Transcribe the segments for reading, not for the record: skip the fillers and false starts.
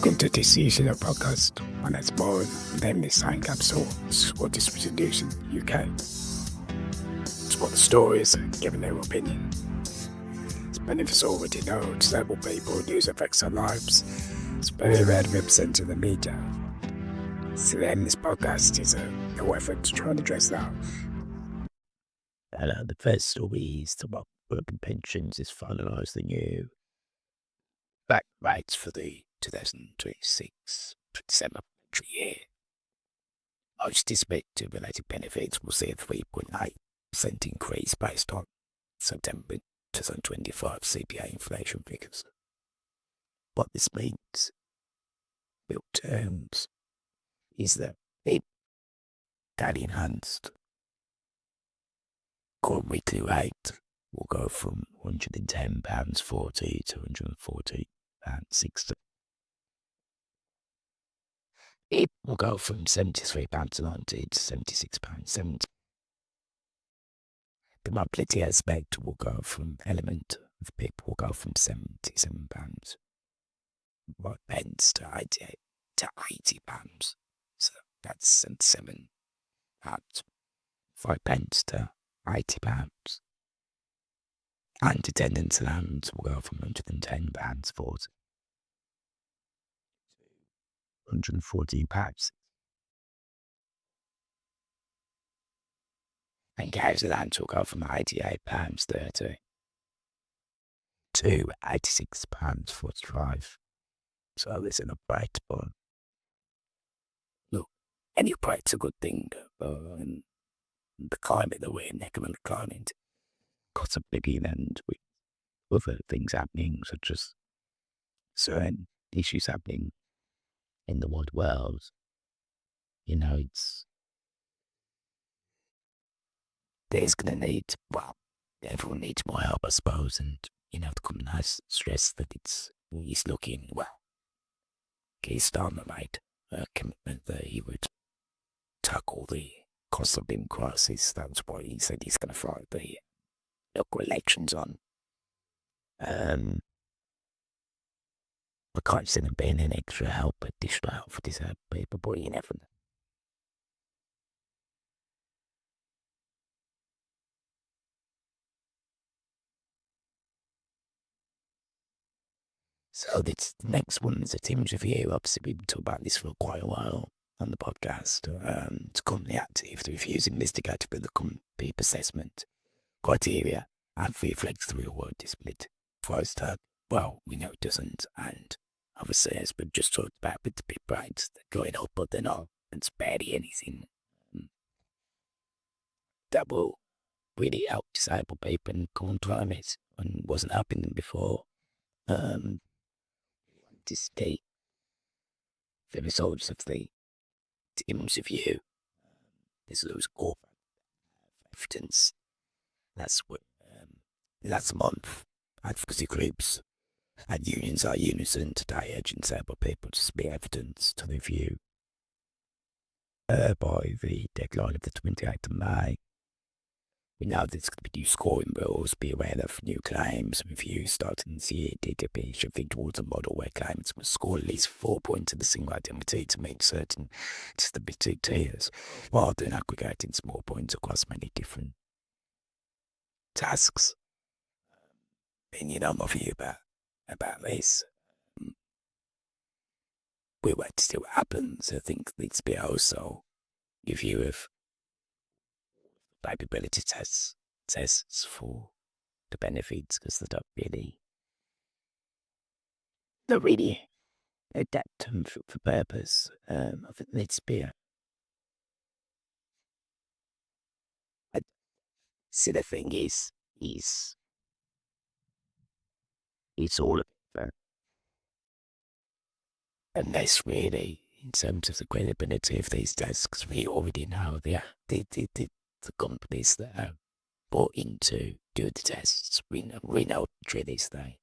Welcome to this season of podcast. My name's Bowen. Name this Time Capsule. What Distribution UK. Explore the stories and giving their opinion. As many of us already know, disabled people, news affects our lives. It's very rare to represent in the media. So then this podcast is no effort to try and address that. Hello, the first story is about working pensions is finalised the new back rates for the 2026-27 year. Most disability related benefits will see a 3.8% increase based on September 2025 CPI inflation figures. What this means, real terms, is that the daily enhanced core weekly rate will go from £110.40 to £140.60. It will go from £73.90 to £76.70. The mobility aspect will go from element of people will go from £77 pence to £80. So that's £77. 5 pence to £80. And attendance allowance will go from £110.40 to £114. And carriage allowance will go from £88.30 to £86.45. So there's an upgrade, but look, any upgrade's a good thing. And the climate that we're in, economic climate, got a biggie and with other things happening, such as certain issues happening in the world. You know, there's going to need, everyone needs more help, I suppose, and, the company has stressed that he's looking, Keir Starmer made a commitment that he would tackle the cost of living crisis. That's why he said he's going to fight the local elections on. I can't see there being any additional help for disabled people, but you never know. So this next one is a Teams review. Obviously, we've been talking about this for quite a while on the podcast. It's company active to refuse investigative with the company assessment criteria and reflects the real world disability. First, we know it doesn't, and obviously, as we've just talked about with the big rates, they're going up, but they're not. It's barely anything that will really help disabled people in the current climate and wasn't happening before. To state the results of the Teams review. There's those core evidence. That's what last month advocacy groups and unions are unison today urging disabled people to submit evidence to review by the deadline of the 28th of May. We know there's going to be new scoring rules. Be aware of new claims reviews starting this year. DDP should think towards a model where claimants must score at least 4 points in the single identity to meet certain disability tiers, rather than aggregating small points across many different tasks. And my view about this. We wait to see what happens. I think there needs to be also a view of capability tests for the benefits, because they're not really adapt them for purpose. I think there needs to be see, the thing is it's all about, unless really in terms of the credibility of these tests, because we already know the companies that are bought in to do the tests, we know this thing.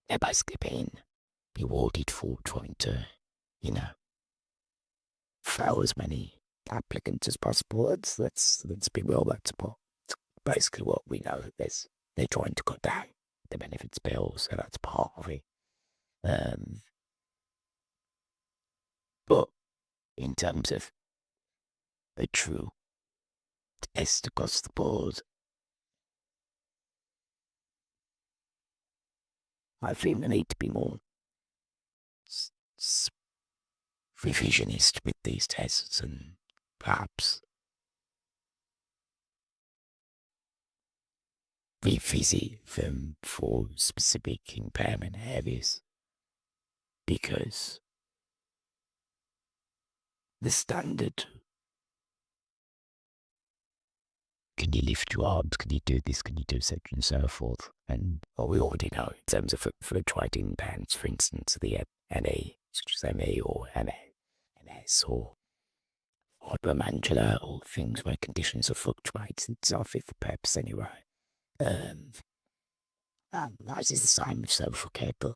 They're basically being rewarded for trying to, fail as many applicants as possible. Let's be real, that's basically what we know. They're trying to cut down the benefits bill, so that's part of it. in terms of a true test across the board. I think there need to be more revisionist with these tests and perhaps revisit them for specific impairment areas, because the standard, can you lift your arms, can you do this, can you do such and so forth, and we already know in terms of for trading impairments, for instance, the NA, such as ME or MS or hypermandular, or things where conditions are fluctuating, so fit for purpose anyway. That is the same with social care, but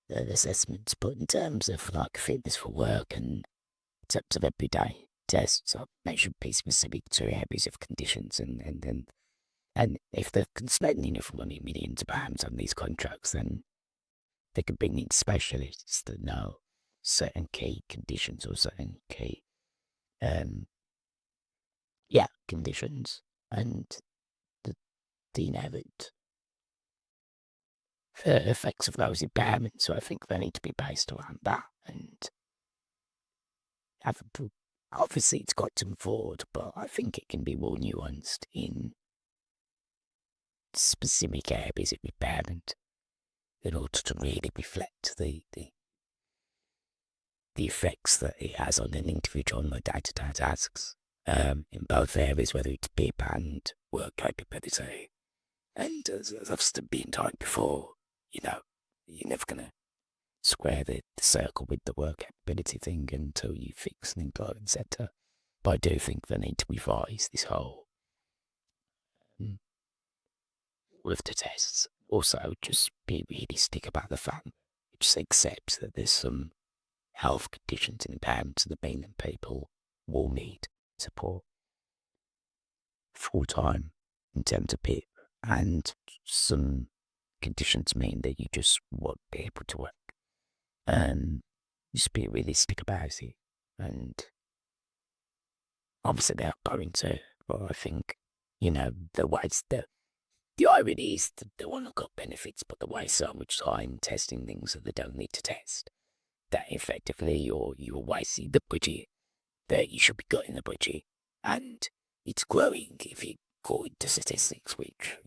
assessments, but in terms of like fitness for work and in terms of everyday tests, they should be specific to areas of conditions, and if they're spending enough money, millions of pounds on these contracts, then they can bring in specialists that know certain key conditions or certain key conditions and the inherent effects of those impairments. So I think they need to be based around that, and obviously it's got to move forward, but I think it can be more nuanced in specific areas of impairment in order to really reflect the effects that it has on an individual on their day-to-day tasks, in both areas, whether it's PIP and work capability. And as I've been told before, you're never going to square the circle with the work capability thing until you fix and go, etc. But I do think they need to revise this whole with the tests. Also, just be realistic about the fact, just accept that there's some health conditions and impairments that mean that people will need support full time in terms of PIP, and some conditions mean that you just won't be able to work. Just be realistic about it, and obviously they are going to, but I think, the irony is that they want to got benefits, but they waste so much time testing things that they don't need to test, that effectively you're wasting the budget that you should be getting the budget, and it's growing if you go into statistics, which,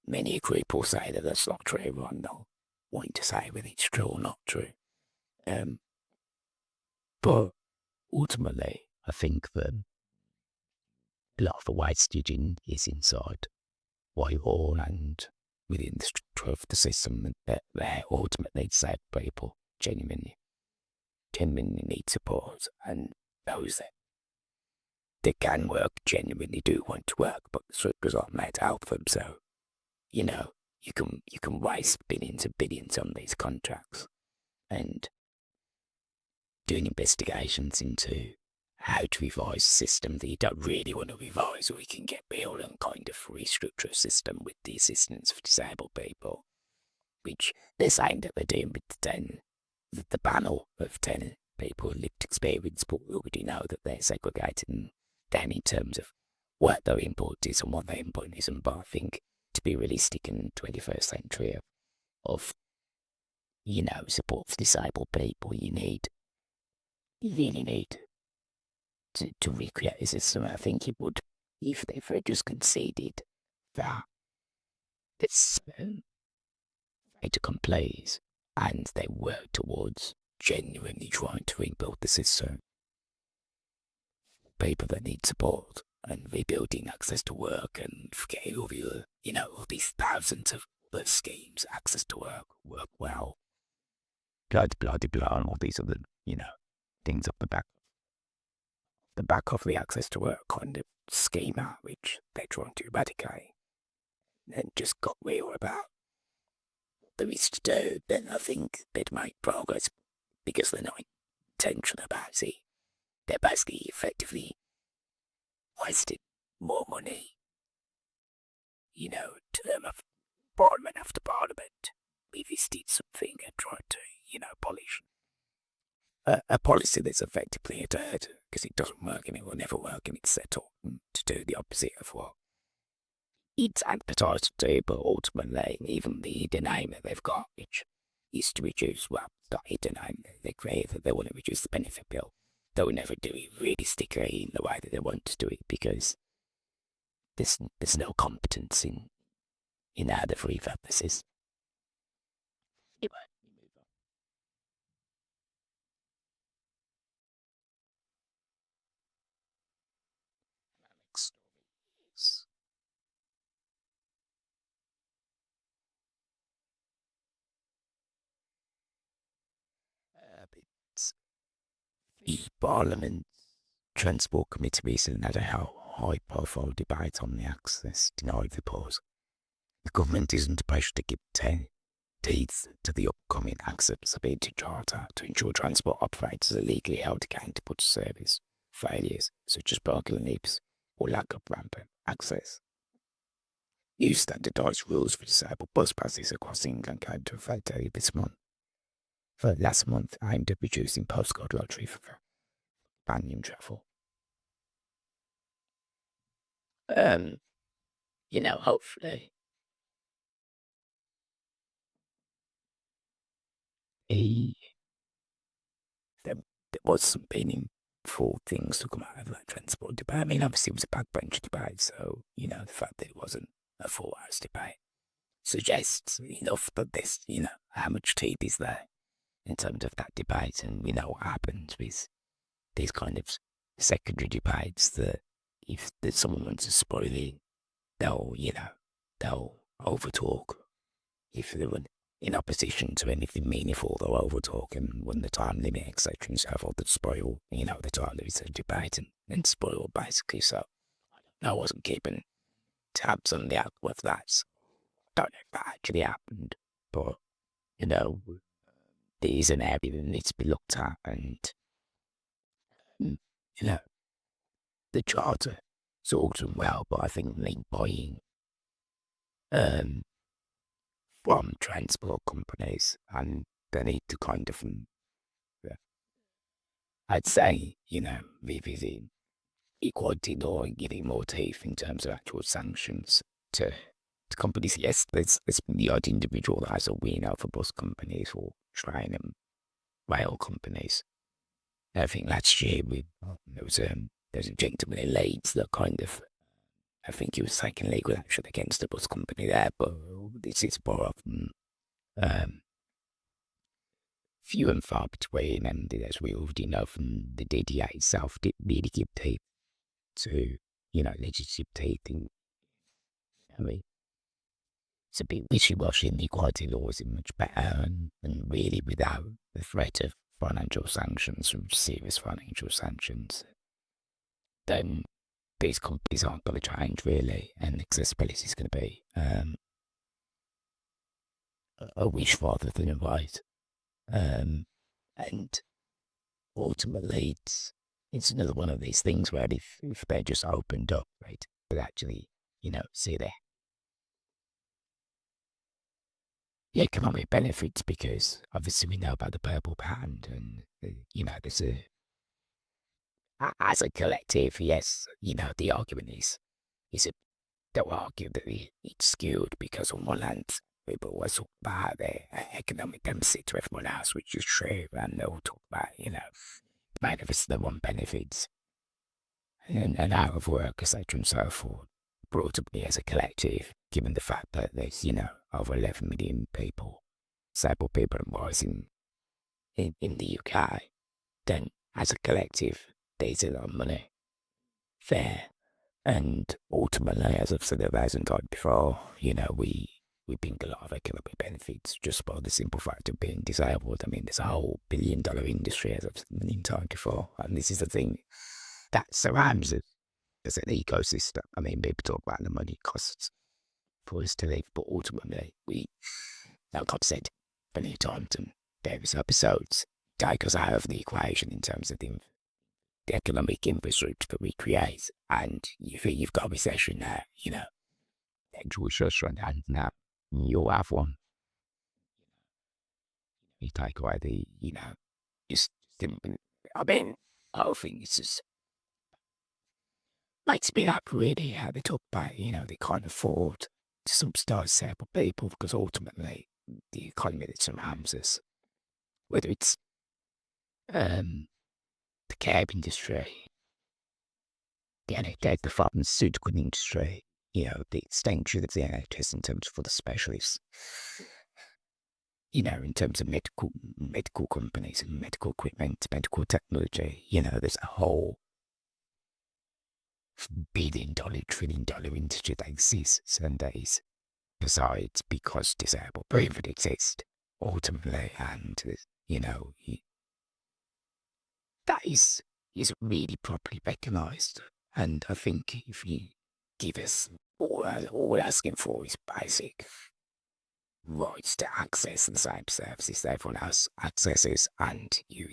many group will say that that's not true. I'm not wanting to say whether it's true or not true. But ultimately, I think that a lot of the wastage is inside Whitehall and within the structure of the system, that they ultimately disabled people genuinely need support, and those that can work genuinely do want to work, but the structures aren't made to help them. So, you can waste billions and billions on these contracts, and doing investigations into how to revise a system that you don't really want to revise, or we can get real and kind of restructure a system with the assistance of disabled people, which they're saying that they're doing with the panel of 10 people with lived experience, but we already know that they're segregating them in terms of what their input is and what their input isn't. But I think, to be realistic in the 21st century of support for disabled people, you really need to recreate a system. I think it would, if they just conceded that it's to complaise, and they work towards genuinely trying to rebuild the system. People that need support, and rebuilding access to work, and forgetting all the, all these thousands of other schemes, access to work well, blah, blah, blah, and all these other, things up the back of the access to work kind of schema, which they're trying to eradicate, and just got real about what there is to do, then I think they'd make progress, because they're not intentional about it. They're basically effectively wasted more money, to them of parliament after parliament, revisited something and tried to, polish a policy that's effectively adhered because it doesn't work and it will never work, and it's set up to do the opposite of what it's advertised to do, but ultimately, even the hidden aim that they've got, which is to reduce, well, the hidden aim they create, that they want to reduce the benefit bill, they will never do it realistically in the way that they want to do it because there's no competence in how they've revamped this. Anyway, next story it's the Parliament Transport Committee recently had a high-profile debate on the access denied report. The government isn't supposed to give teeth to the upcoming accessibility charter to ensure transport operators are legally held accountable to service failures such as parking leaks or lack of rampant access. New standardised rules for disabled bus passes across England came into effect earlier this month. For last month, aimed at reducing postcode lottery for companion travel. Um, hopefully, he, there, there was some meaningful things to come out of that transport debate. I mean, obviously, it was a backbench debate, so, the fact that it wasn't a 4 hours debate suggests enough that this, how much teeth is there in terms of that debate, and we know what happens with these kind of secondary debates that if there's someone wants to spoil it, they'll overtalk. If they're in opposition to anything meaningful, they'll overtalk, and when the time limit, etc., and so forth, they'll spoil, the time there is a debate and spoil basically. So I wasn't keeping tabs on the outcome of that. So I don't know if that actually happened, but there is an area that needs to be looked at, and you know, the charter sorts them well, but I think link buying from transport companies, and they need to kind of, I'd say, revisit equality law and giving more teeth in terms of actual sanctions to companies. Yes, there's been the odd individual that has a win over bus companies or train and rail companies. I think last year there was a gentleman in Leeds that kind of, I think he was taking legal action against the bus company there, but this is more often few and far between, and as we already know from the DDA itself, didn't really give teeth to, legislative teeth. And, I mean, it's a bit wishy-washy, and the equality law is much better, and really without the threat of financial sanctions, from serious financial sanctions, then these companies aren't going to change really, and accessibility is going to be a wish rather than a right. And ultimately, it's another one of these things where if they're just opened up, right, but actually, see their economic benefits, because obviously we know about the purple band, and there's as a collective, yes, the argument is a they'll argue that it's skewed because on one hand, people always talk about their economic deficit to everyone else, which is true, and they'll talk about, benefits that one benefits and out of work, etc., and so forth. But ultimately, as a collective, given the fact that there's, over 11 million people, disabled people and rising in the UK, then as a collective, there's a lot of money there. And ultimately, as I've said 1,000 times before, we bring a lot of economic benefits just by the simple fact of being disabled. I mean, there's a whole $1 billion industry, as I've said a million times before, and this is the thing that surrounds it as an ecosystem. I mean, people talk about the money it costs for us to live, but ultimately, like I've said many times in various episodes, take us out of the equation in terms of the economic infrastructure that we create, and you've got a recession now, actual recession, and now you'll have one. You take away the, just I mean, I think it's just makes me up really how they talk about, they can't afford to subsidise disabled people because ultimately the economy that surrounds us, whether it's the cab industry, the pharmaceutical industry, the extension of the NHS in terms for the specialists, in terms of medical companies and medical equipment, medical technology, there's a whole billion-dollar, trillion-dollar industry that exists and that is besides because disabled people exist ultimately, and that is really properly recognised. And I think if you give us all we're asking for is basic rights to access the same services everyone else accesses, and you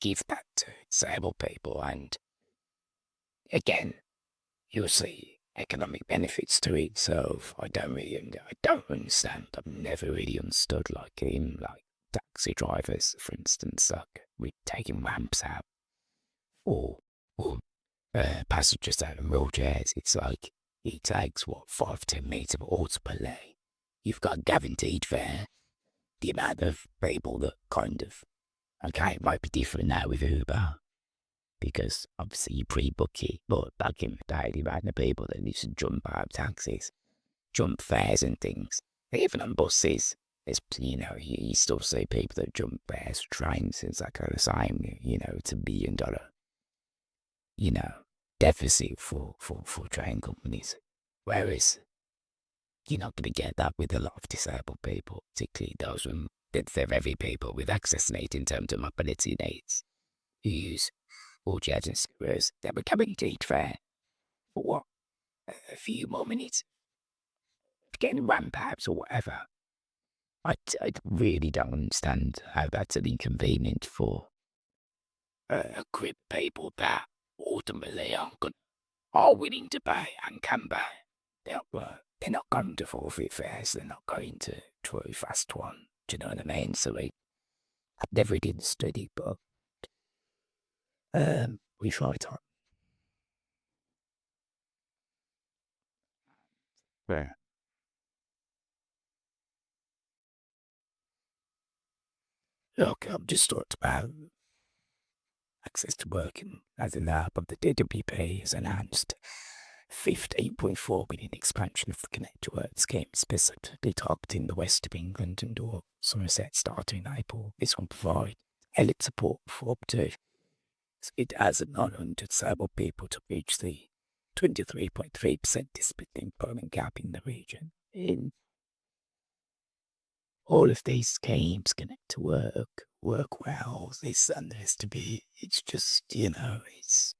give that to disabled people, and again, you'll see economic benefits to it. So I don't understand. I've never really understood like taxi drivers, for instance, like with taking ramps out or passengers out in wheelchairs. It's like it takes 5-10 minutes of ultimately you've got guaranteed fare. The amount of people that kind of it might be different now with Uber, because obviously you pre-book it, but back in the day, the amount of people that used to jump out of taxis, jump fares and things, even on buses, there's, you still see people that jump fares, trains, it's like the same, it's $1 billion, deficit for train companies. Whereas you're not going to get that with a lot of disabled people, particularly those they're very people with access needs in terms of mobility needs, who use wheelchairs and scooters. They're becoming indeed fair for what? A few more minutes? Getting ramp apps or whatever. I really don't understand how that's an inconvenient for a group of people that ultimately are willing to pay and can pay. They're not going to forfeit fares. They're not going to try fast one. Do you know what I mean? So I've never did study, but we fight on. Fair. Look, I'm just talked about access to working as an app of the DWP has announced 15.4 billion expansion of the Connect to Work scheme, specifically targeting the west of England and or Somerset starting in April. This will provide elite support for up to it has 900 disabled people to reach the 23.3% disability employment gap in the region. In all of these schemes connect to work well, this and there's to be, it's just, it's,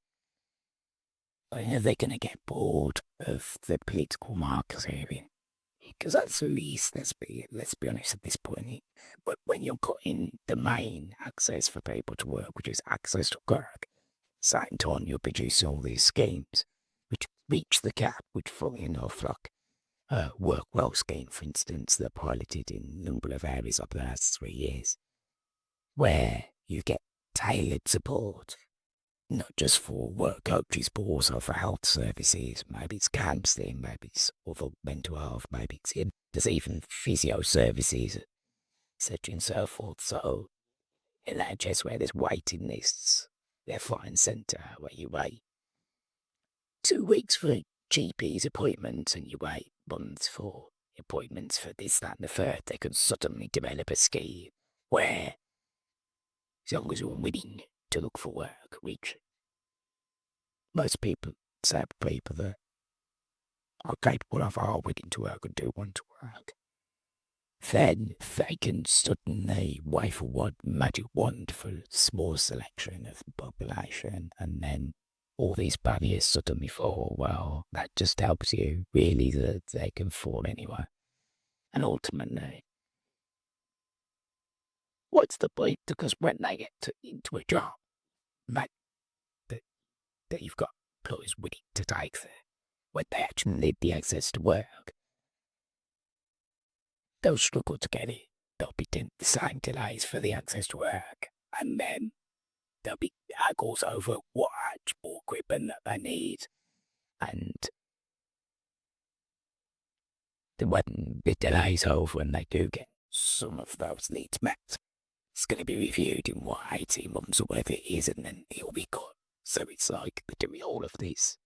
they're going to get bored of the political marketing. Because that's the least, let's be honest at this point. But when you're cutting the main access for people to work, which is access to work, same time you're producing all these schemes, which reach the gap, which fully enough, like Work Well scheme, for instance, that piloted in a number of areas over the last 3 years, where you get tailored support, not just for work coaches, but also for health services. Maybe it's counselling, maybe it's other mental health, maybe it's there's even physio services, etc. and so forth. So in NHS where there's waiting lists, left, right and centre, where you wait 2 weeks for a GP's appointment and you wait months for appointments for this, that and the third, they could suddenly develop a scheme where, as long as you're willing to look for work, which most people, disabled people that are capable of, are willing to work and do want to work, then they can suddenly wave a magic wand for a small selection of the population, and then all these barriers suddenly fall. Well, that just helps you, really, that they can fall anyway. And ultimately, what's the point? Because when they get into a job, that you've got employees willing to take there, when they actually need the access to work, they'll struggle to get it. There'll be the same delays for the access to work. And then there'll be haggles over what actual equipment that they need. And when the delay's over and they do get some of those needs met, it's going to be reviewed in 18 months or whatever it is, and then it'll be cut. So it's like they're doing all of this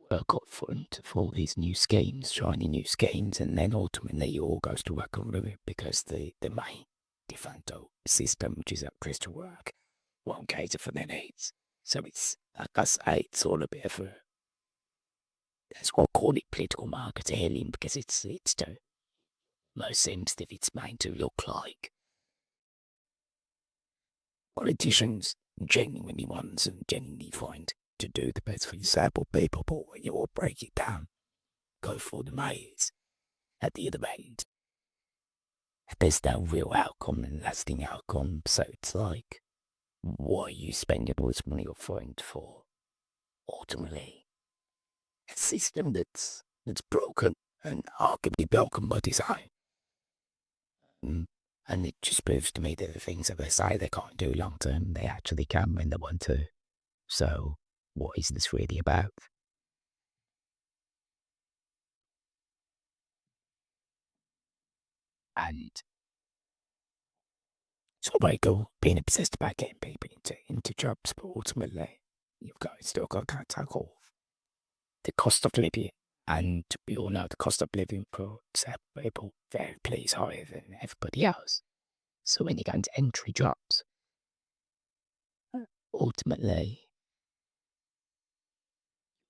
work up front for all these new schemes, shiny new schemes, and then ultimately it all goes to work on it because the main de facto system, which is at Crystal Work, won't cater for their needs. So it's, like I say, it's all a bit of a, that's what I call it, political marketing, because it's the most sensitive it's made to look like politicians genuinely want and genuinely find to do the best for disabled people, but when you all break it down, go for the mayors at the other end, there's no real outcome and lasting outcome. So it's like, what are you spending all this money up front for? Ultimately, a system that's broken and arguably broken by design. And it just proves to me that the things that they say they can't do long term, they actually can when they want to. So, what is this really about? And it's all very cool being obsessed about getting people into jobs, but ultimately, still got to tackle the cost of living. And we all know the cost of living for disabled people is higher than everybody else. So when you go into entry jobs, ultimately,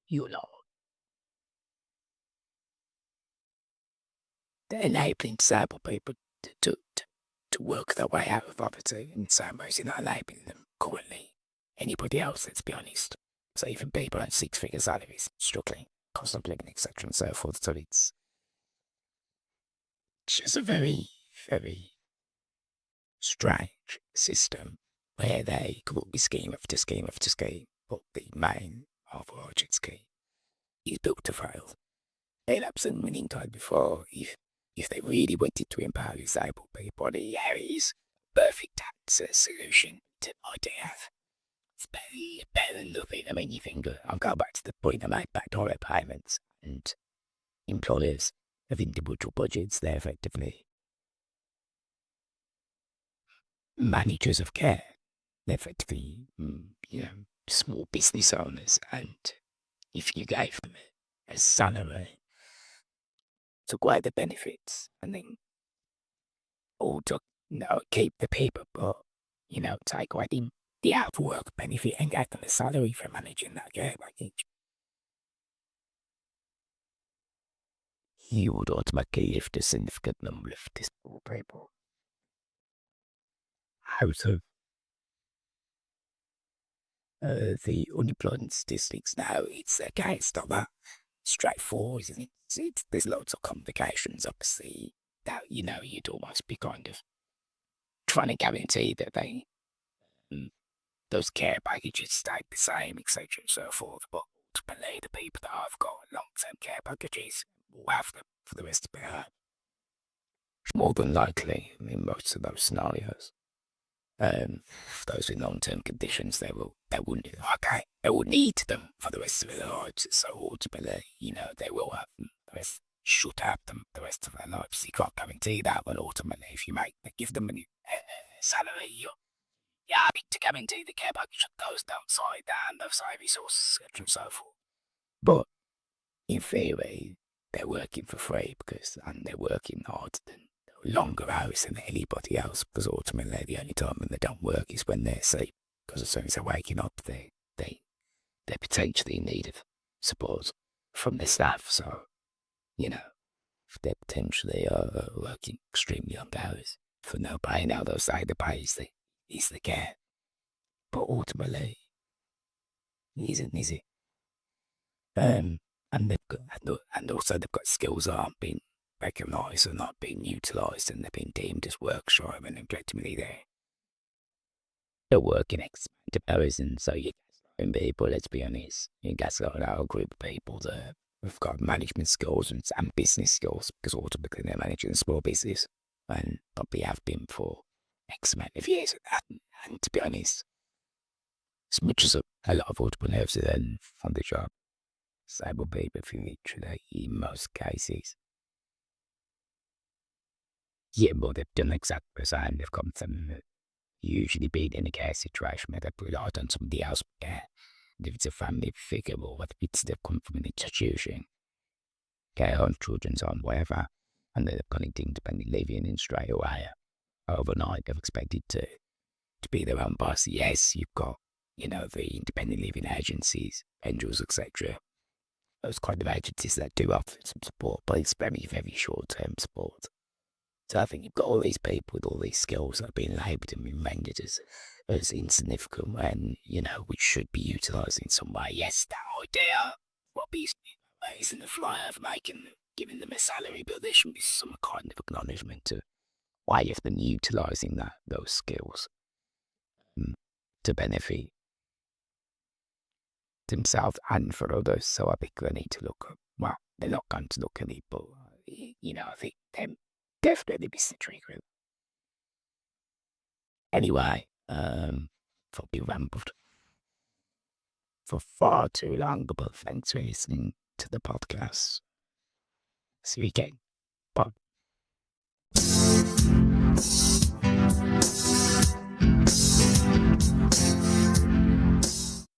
you're not enabling disabled people to work their way out of poverty in the same ways you're not enabling them currently. Anybody else, let's be honest. So even people on 6-figure salaries struggling, cost of living, etc. and so forth. So it's just a very, very strange system where they could be scheme after scheme after scheme, but the main overarching scheme is built to fail. They'd absolutely winning time before if they really wanted to empower disabled people, here is perfect answer solution to what they have. It's better than nothing. I mean, you think, I'll go back to the point I made back direct payments and employers of individual budgets, they're effectively managers of care. They're effectively, small business owners, and if you gave them a salary, took away the benefits, and then all took, keep the people, but, take away the out work benefit and get them a salary for managing that care package, you would automatically lift a significant number of disabled people out of the unemployment statistics. Now, it's not that straightforward, isn't it? There's loads of complications, obviously, that, you'd almost be kind of trying to guarantee that those care packages stay the same, etc. and so forth. But ultimately, the people that have got long-term care packages will have them for the rest of their life. More than likely, in most of those scenarios. Those with long-term conditions, they will need them for the rest of their lives. So ultimately, they will have them. Should have them the rest of their lives. You can't guarantee that, but ultimately, if you give them a new salary, you're having to guarantee the care package goes downside and those side resources, etc. and so forth. But in theory, they're working for free and they're working harder than longer hours than anybody else, because ultimately the only time when they don't work is when they're asleep, because as soon as they're waking up, they're potentially in need of support from their staff. So, they're potentially working extremely long hours for no pay. Now they'll say the pay is the care, but ultimately, it isn't, is it? And also they've got skills that aren't being recognised and not being utilised, and they've been deemed as work shy and objectively they're working X amount of hours, and so you gaslighting people, let's be honest. You gaslight a group of people that have got management skills and business skills, because ultimately they're managing a small business and probably have been for X amount of years of that. And to be honest, as much as a lot of entrepreneurs are then on the job, disabled people for literally in most cases. Yeah, but they've done exactly the same. They've come from usually being in a care situation where they've relied on somebody else for care. If it's a family figure or whether it's they've come from an institution, care home, children's home, whatever, and they've gone into independent living and straight away, overnight, they've expected to be their own boss. Yes, you've got, the independent living agencies, angels, etc. Those kind of agencies that do offer some support, but it's very, very short-term support. So I think you've got all these people with all these skills that are being labelled and being rendered as insignificant when, we should be utilising in some way. Yes, that idea will be amazing, the fly of giving them a salary, but there should be some kind of acknowledgement to why you've been utilising those skills to benefit themselves and for others. So I think they need to look at, well, they're not going to look at it, but, I think them definitely be the trigger. Anyway, thought we rambled for far too long, but thanks for listening to the podcast. See you again.